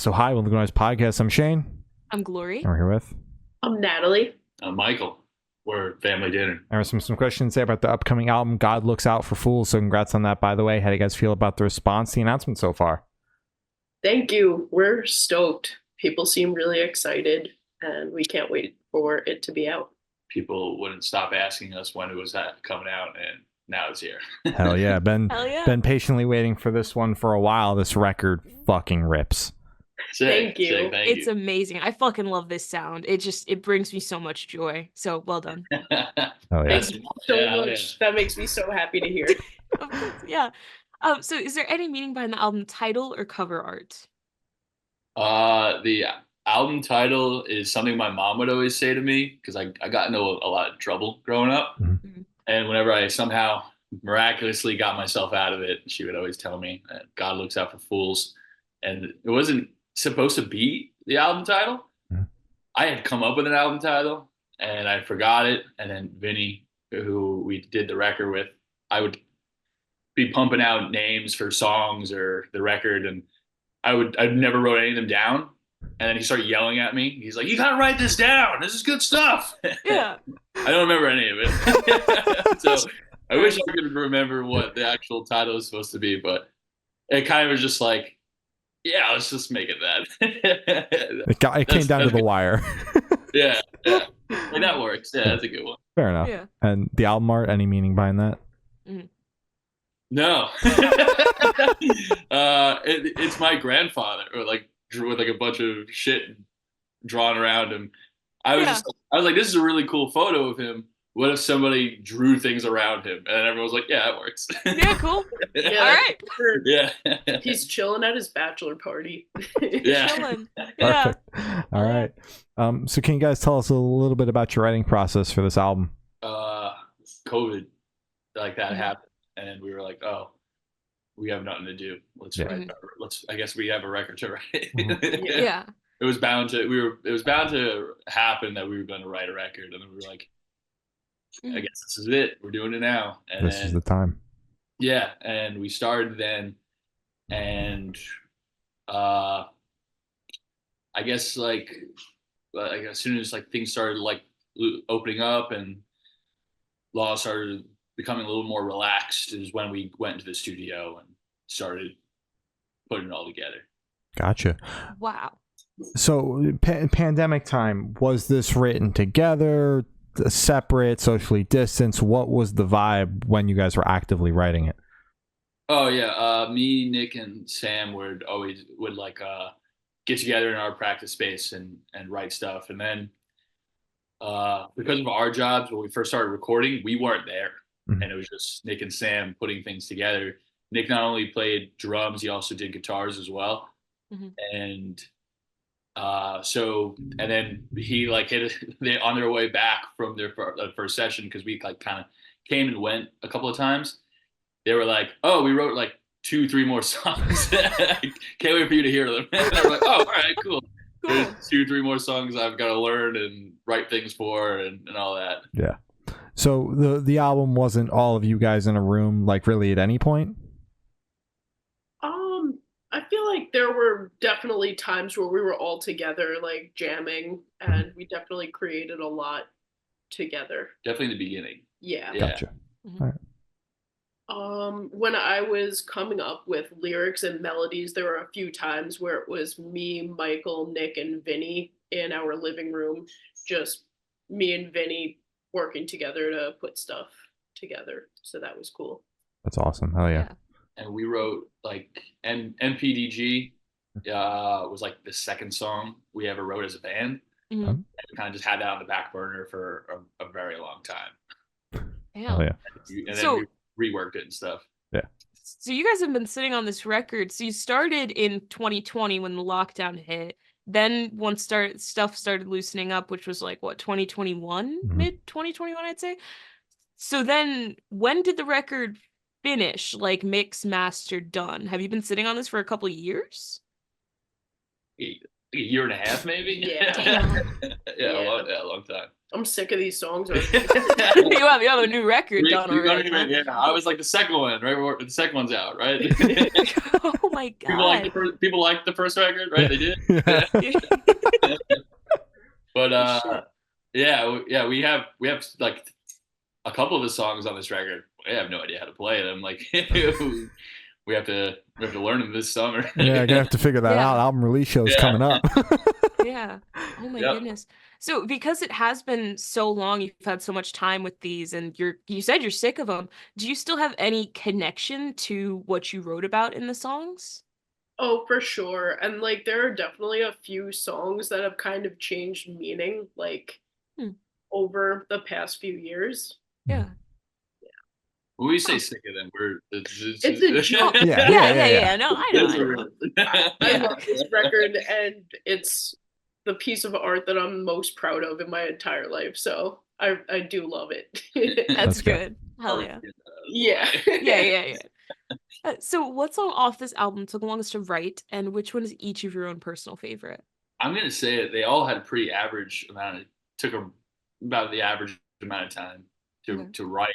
So hi, welcome to the Noise Podcast. I'm Shane. I'm Glory. And we're here with. I'm Natalie. I'm Michael. We're family dinner. And there's some questions there about the upcoming album, God Looks Out for Fools. So congrats on that, by the way. How do you guys feel about the response to the announcement so far? Thank you. We're stoked. People seem really excited, and we can't wait for it to be out. People wouldn't stop asking us when it was coming out, and now it's here. Hell yeah. Been patiently waiting for this one for a while. This record fucking rips. Thank you. It's amazing. I fucking love this sound. It brings me so much joy. So well done. Oh yeah. Thank you so much. That makes me so happy to hear. Of course, yeah. So is there any meaning behind the album title or cover art? The album title is something my mom would always say to me because I got into a lot of trouble growing up. Mm-hmm. And whenever I somehow miraculously got myself out of it, she would always tell me that God looks out for fools. And it wasn't supposed to be the album title. Mm-hmm. I had come up with an album title and I forgot it. And then Vinny, who we did the record with, I would be pumping out names for songs or the record, and I never wrote any of them down. And then he started yelling at me. He's like, "You gotta write this down. This is good stuff." Yeah. I don't remember any of it. So I wish I could remember what the actual title was supposed to be, but it kind of was just like, yeah, let's just make it that. It came down to the wire. Yeah. And that works. Yeah, that's a good one. Fair enough. Yeah. And the album art, any meaning behind that? Mm-hmm. No. It's my grandfather, or like drew with like a bunch of shit drawn around him. I was like, this is a really cool photo of him. What if somebody drew things around him? And everyone was like, yeah, that works. Yeah, cool. Yeah, all right. Yeah. He's chilling at his bachelor party. Yeah. Chilling. Yeah. All right. So can you guys tell us a little bit about your writing process for this album? COVID, like that happened. And we were like, oh, we have nothing to do. Let's write. I guess we have a record to write. Yeah. It was bound to happen that we were going to write a record, and then we were like, I guess this is it. We're doing it now. And this is the time. Yeah, and we started then, and I guess like as soon as like things started like opening up and law started becoming a little more relaxed is when we went into the studio and started putting it all together. Gotcha. Wow. So pandemic time, was this written together, separate, socially distanced? What was the vibe when you guys were actively writing it? Oh yeah, me, Nick, and Sam would like get together in our practice space and write stuff. And then because of our jobs, when we first started recording, we weren't there. Mm-hmm. And it was just Nick and Sam putting things together. Nick not only played drums, he also did guitars as well. Mm-hmm. And and then he like hit it on their way back from their first session, because we like kind of came and went a couple of times. They were like, "Oh, we wrote like 2-3 more songs. Can't wait for you to hear them." And I was like, "Oh, all right, cool. There's 2-3 more songs I've got to learn and write things for and all that." Yeah. So the album wasn't all of you guys in a room, like really at any point? I feel like there were definitely times where we were all together, like jamming, and we definitely created a lot together. Definitely in the beginning. Yeah. Gotcha. Mm-hmm. All right. When I was coming up with lyrics and melodies, there were a few times where it was me, Michael, Nick, and Vinny in our living room, just me and Vinny working together to put stuff together. So that was cool. That's awesome. Hell yeah. And we wrote like MPDG was like the second song we ever wrote as a band. Mm-hmm. And we kind of just had that on the back burner for a very long time. Hell yeah. And then we reworked it and stuff. Yeah. So you guys have been sitting on this record. So you started in 2020 when the lockdown hit. Then once stuff started loosening up, which was like what, 2021, mid 2021, I'd say. So then when did the record finish, like mix, master, done? Have you been sitting on this for a couple of years? a year and a half, maybe. Yeah. A long time. I'm sick of these songs already. You have a new record done already. Yeah, I was like the second one, right? The second one's out, right? Oh my god! People like the first record, right? They did. But we have like a couple of the songs on this record. I have no idea how to play them. Like we have to learn them this summer. Yeah, I'm gonna have to figure that out. Album release show's coming up. Yeah. Oh my goodness. So because it has been so long, you've had so much time with these, and you said you're sick of them. Do you still have any connection to what you wrote about in the songs? Oh, for sure. And like there are definitely a few songs that have kind of changed meaning, like over the past few years. Yeah. When we say sick of them, it's a joke. Yeah. No, I know. I love this record, and it's the piece of art that I'm most proud of in my entire life. So I do love it. That's good. Hell yeah. Yeah. Yeah. So what song off this album took longest to write, and which one is each of your own personal favorite? I'm gonna say it. They all had a pretty average amount. It took about the average amount of time to write.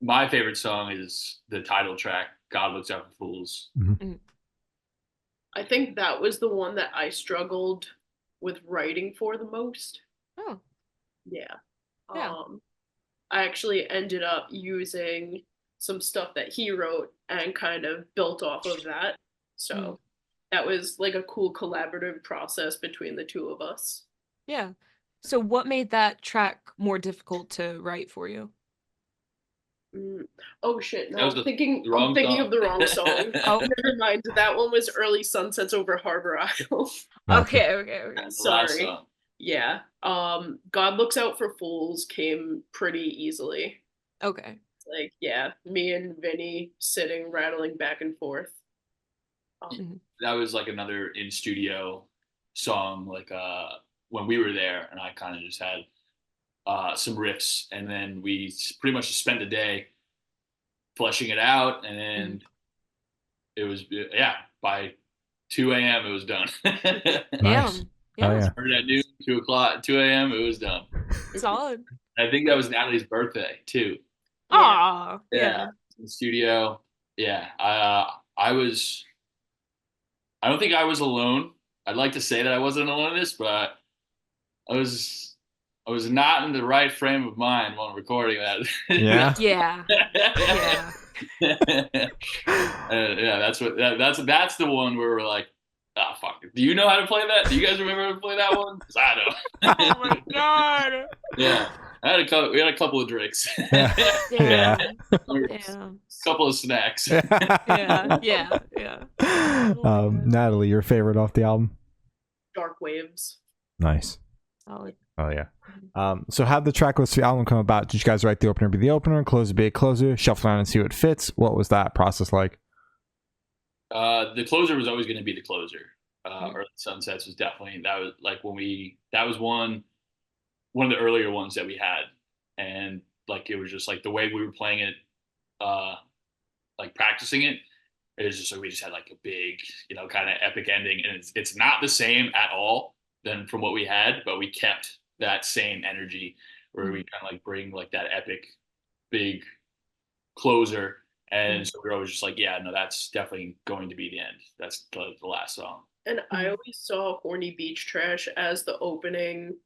My favorite song is the title track, "God Looks Out for Fools." Mm-hmm. I think that was the one that I struggled with writing for the most. Oh. Yeah. I actually ended up using some stuff that he wrote and kind of built off of that. So that was like a cool collaborative process between the two of us. Yeah. So what made that track more difficult to write for you? Oh shit! No, I'm thinking of the wrong song. Oh, never mind. That one was "Early Sunsets Over Harbor Isle." Okay. Sorry. Yeah. "God Looks Out for Fools" came pretty easily. Okay. Like, yeah, me and Vinny sitting rattling back and forth. That was like another in studio song. Like when we were there, and I kind of just had some riffs, and then we pretty much just spent the day fleshing it out, and then it was by 2 a.m. it was done. Nice. Yeah. Started at noon, 2 o'clock, 2 a.m. it was done. Solid. I think that was Natalie's birthday too. Yeah. In the studio. Yeah. I don't think I was alone. I'd like to say that I wasn't alone in this, but I was not in the right frame of mind while recording that. Yeah. That's the one where we're like, oh fuck. Do you know how to play that? Do you guys remember how to play that one? 'Cause I don't. Oh my god. Yeah. We had a couple of drinks. Yeah. Couple of snacks. Yeah. Natalie, your favorite off the album? "Dark Waves." Nice. Solid. Oh yeah. So how'd the track list for the album come about? Did you guys write the opener be the opener, closer be a closer, shuffle around and see what fits? What was that process like? The closer was always going to be the closer. Early Sunsets was definitely, that was like that was one of the earlier ones that we had, and like it was just like the way we were playing it, like practicing it. It was just like we just had like a big, kind of epic ending, and it's not the same at all than from what we had, but we kept that same energy where we kind of like bring like that epic, big closer. And so we're always just like, yeah, no, that's definitely going to be the end. That's the last song. And I always saw "Horny Beach Trash" as the opening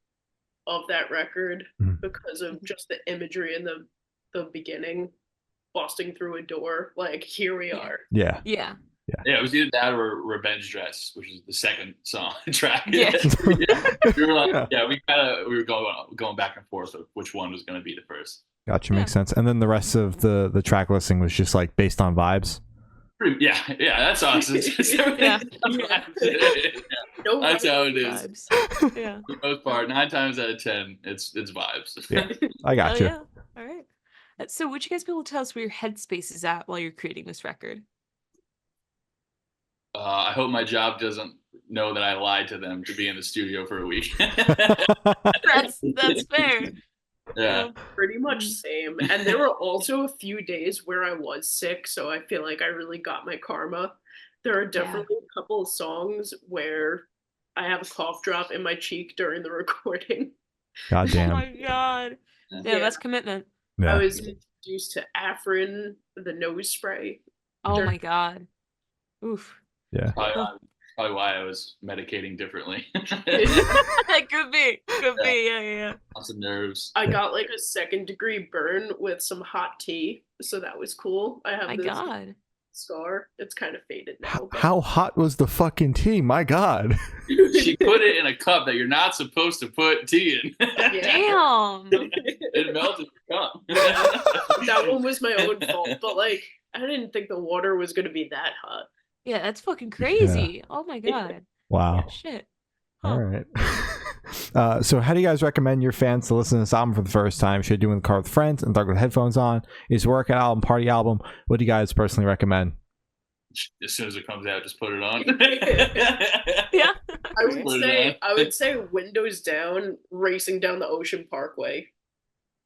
of that record because of just the imagery in the beginning, busting through a door. Like, here we are. Yeah. It was either that or "Revenge Dress," which is the second song track. Yeah. We were like, we were going back and forth of which one was going to be the first. Gotcha, makes sense. And then the rest of the track listing was just like based on vibes. Yeah, that's awesome. That's how it is. Yeah. For the most part, 9 times out of 10, it's vibes. Yeah, I got you. Yeah. All right. So would you guys be able to tell us where your headspace is at while you're creating this record? I hope my job doesn't know that I lied to them to be in the studio for a week. That's fair. Yeah. Pretty much same. And there were also a few days where I was sick, so I feel like I really got my karma There are definitely a couple of songs where I have a cough drop in my cheek during the recording. God Oh damn. my god. Yeah, that's commitment. I Yeah. was introduced to Afrin, the nose spray. Oh during- my god. Oof. Yeah. Probably why I was medicating differently. It could be. Could be. Yeah. Lots of nerves. I got like a 2nd-degree burn with some hot tea, so that was cool. I have My this god. scar. It's kind of faded now. But How hot was the fucking tea? My God. She put it in a cup that you're not supposed to put tea in. Damn. It melted the cup. that one was my own fault, but like I didn't think the water was gonna be that hot. Yeah, that's fucking crazy. Oh my god. Wow. Yeah, shit. All right. So how do you guys recommend your fans to listen to this album for the first time? Should they do it in the car with friends and talk with headphones on? Is it a workout album, party album? What do you guys personally recommend? As soon as it comes out, just put it on. Yeah. I would say windows down, racing down the Ocean Parkway.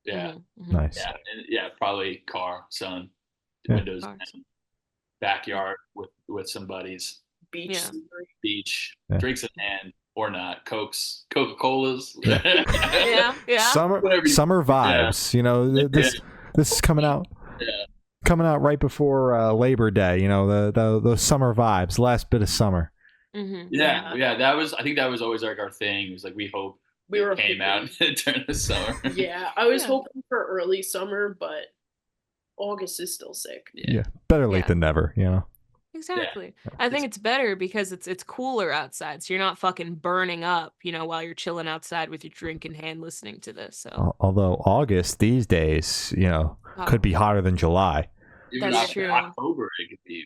Yeah. Mhm. Nice. Yeah, probably car, sun, Yeah. windows Cars. down, backyard with some buddies, Beach Yeah. scenery. beach, Yeah. drinks in hand or not, Cokes, Coca-Colas. Yeah. Summer Whatever you- summer vibes. You know, this is coming out. Yeah. Coming out right before Labor Day. You know, those summer vibes. Last bit of summer. Mm-hmm. Yeah, I think that was always like our thing. It was like we hope We were it came out hoping- during the summer. Yeah, I was Yeah. hoping for early summer, but August is still sick. Yeah. Better late Yeah. than never. You know. Exactly. I think it's better because it's cooler outside, so you're not fucking burning up, while you're chilling outside with your drink in hand listening to this. So Although August these days, you know, could be hotter than July. Even That's true. October, it could be.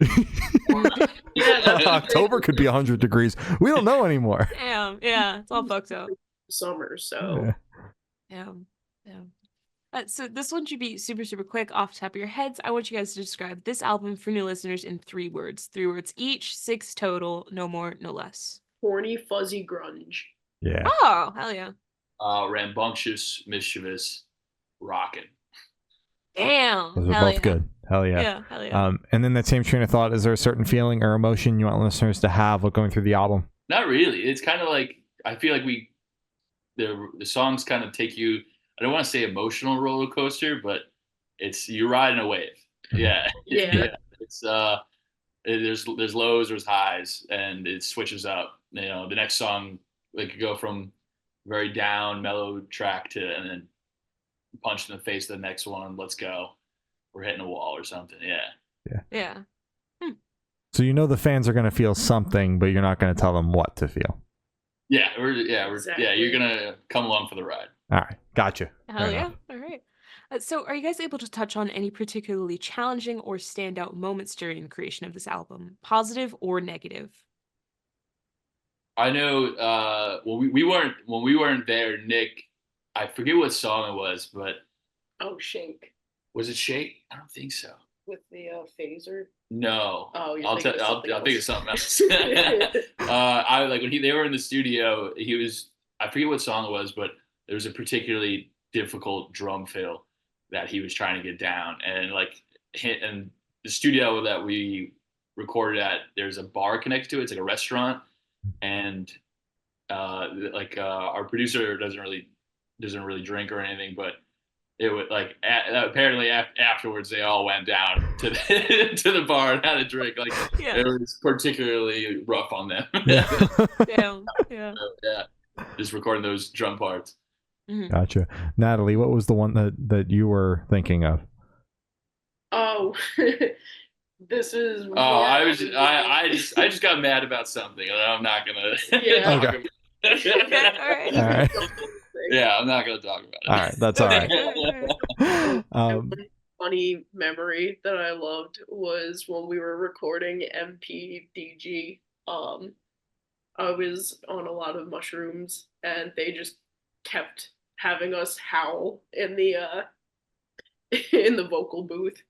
October could be 100 degrees. We don't know anymore. Damn, yeah, it's all fucked up. Summer, so Yeah. Yeah. So this one should be super, super quick off the top of your heads. I want you guys to describe this album for new listeners in 3 words. 3 words each, 6 total, no more, no less. horny, fuzzy grunge. Yeah. Oh, hell yeah. Rambunctious, mischievous, rockin'. Damn. Those are hell both yeah. good. Hell yeah. Yeah, hell yeah. And then that same train of thought, is there a certain feeling or emotion you want listeners to have while going through the album? Not really. It's kind of like I feel like the songs kind of take you. I don't want to say emotional roller coaster, but it's you're riding a wave. Yeah. Yeah. It's there's lows, there's highs, and it switches up. The next song like could go from very down, mellow track to and then punch in the face to the next one. Let's go. We're hitting a wall or something. Yeah. Yeah. So you know the fans are going to feel something, but you're not going to tell them what to feel. Yeah, Exactly. you're gonna come along for the ride. All right. Gotcha. Hell Fair yeah. enough. All right. So are you guys able to touch on any particularly challenging or standout moments during the creation of this album, positive or negative? I know when we weren't there, Nick, I forget what song it was, but Oh, Shake was it Shake? I don't think so. with the phaser. No. Oh, you're I'll thinking tell. of I'll think of something something else. else. I like when they were in the studio. I forget what song it was, but there was a particularly difficult drum fill that he was trying to get down, and and the studio that we recorded at, there's a bar connected to it. It's like a restaurant, and our producer doesn't really drink or anything, but it would apparently afterwards they all went down to the bar and had a drink. Yeah. It was particularly rough on them. Yeah. Damn. Yeah. Yeah, just recording those drum parts. Mhm. Gotcha. Natalie, what was the one that you were thinking of? Oh, this is. Oh, I just got mad about something, and I'm not gonna. Yeah. talk Okay. about Okay, all right. All right. Yeah, I'm not gonna talk about it. All right. That's all right. One funny memory that I loved was when we were recording MPDG. I was on a lot of mushrooms, and they just kept having us howl in the in the vocal booth.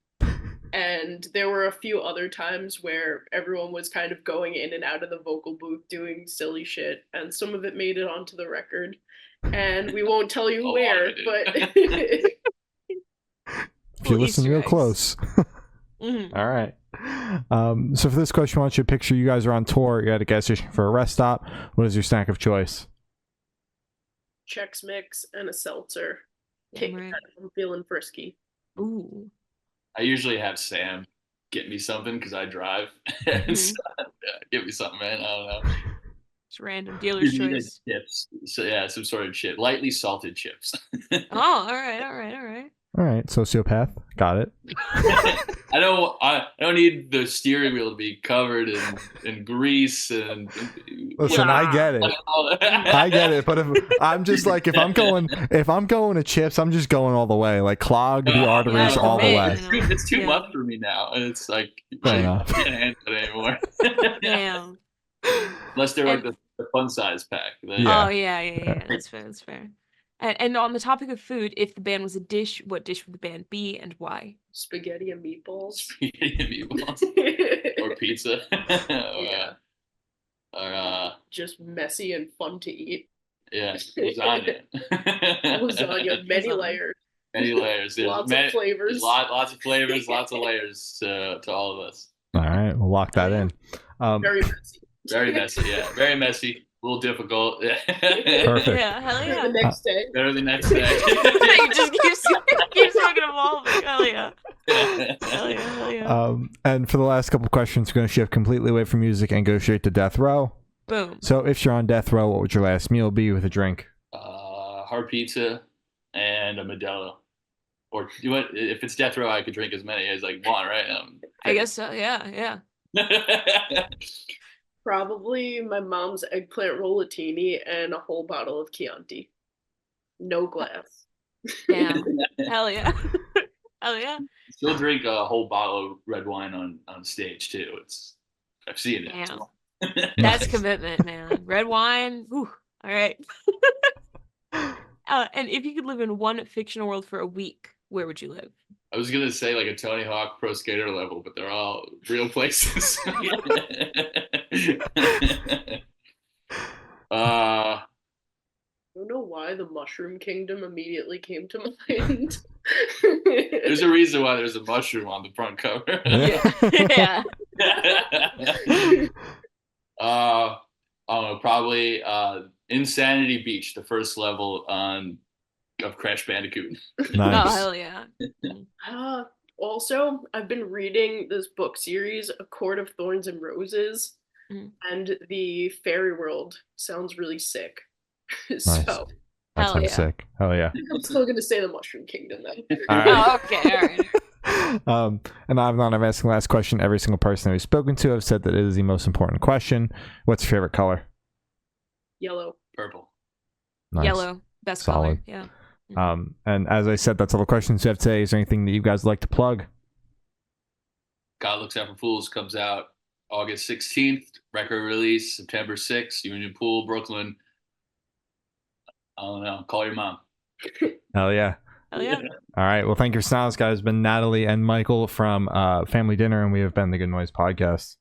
And there were a few other times where everyone was kind of going in and out of the vocal booth doing silly shit, and some of it made it onto the record. And we won't tell you A lot where, of it but If you Little listen Easter real eggs. close. Mhm. All right. So for this question, I want you to picture you guys are on tour. You're at a gas station for a rest stop. What is your snack of choice? Chex Mix and a seltzer. Damn right. I'm feeling frisky. Ooh. I usually have Sam get me something because I drive. So, give me something, man. I don't know. It's random dealer's You need choice. chips. So yeah, some sort of chip, lightly salted chips. Oh, all right. All right, sociopath. Got it. I don't need the steering wheel to be covered in grease and. Listen, I get it. I get it, but if I'm just like if I'm going to chips, I'm just going all the way, like clog the arteries yeah, all the me, way. you know. It's too Yeah. much for me now, and it's like Fair I enough. can't handle it anymore. Damn. Unless they're like the fun size pack. Yeah. Oh yeah. That's fair. And on the topic of food, if the band was a dish, what dish would the band be and why? Spaghetti and meatballs. Spaghetti and meatballs or pizza. Or just messy and fun to eat. yeah, lasagna. Lasagna, many layers. Many layers. Yeah. Lots of flavors. There's lots of flavors, lots of layers to all of us. All right, we'll lock that in. Very messy. Very messy, yeah. Very messy. A little difficult. Perfect. Yeah, hell yeah. The next day. Better the next day. It just keeps fucking evolving. Hell yeah. Hell yeah. And for the last couple questions, we're going to shift completely away from music and go straight to death row. Boom. So if you're on death row, what would your last meal be with a drink? Hard pizza and a Modelo. Or you know what? If it's death row, I could drink as many as I want, right? I guess so. Yeah. Probably my mom's eggplant rollatini and a whole bottle of Chianti. No glass. Damn. Hell yeah. Hell yeah. Still drink a whole bottle of red wine on stage too. I've seen it. Damn. That's commitment, man. Red wine. Whew. All right. And if you could live in one fictional world for a week, where would you live? I was gonna say like a Tony Hawk pro skater level, but they're all real places. I don't know why the Mushroom Kingdom immediately came to mind. There's a reason why there's a mushroom on the front cover. Yeah. I don't know, probably Insanity Beach, the first level of Crash Bandicoot. Nice. Oh, hell yeah. Also, I've been reading this book series, A Court of Thorns and Roses, and the fairy world sounds really sick. Nice. So That sounds yeah. sick. Hell yeah. I'm still gonna say the Mushroom Kingdom then. All right. Oh, okay. All right. And I'm asking the last question. Every single person that we've spoken to have said that it is the most important question. What's your favorite color? Yellow. Purple. Nice. Yellow. Best Solid. color. Yeah. And as I said, that's all the questions we have today. Is there anything that you guys would like to plug? God Looks Out for Fools comes out August 16th. Record release September 6th. Union Pool, Brooklyn. I don't know. Call your mom. Hell yeah. Hell yeah. All right. Well, thank you for sounds, guys. It's been Natalie and Michael from Family Dinner, and we have been the Good Noise Podcast.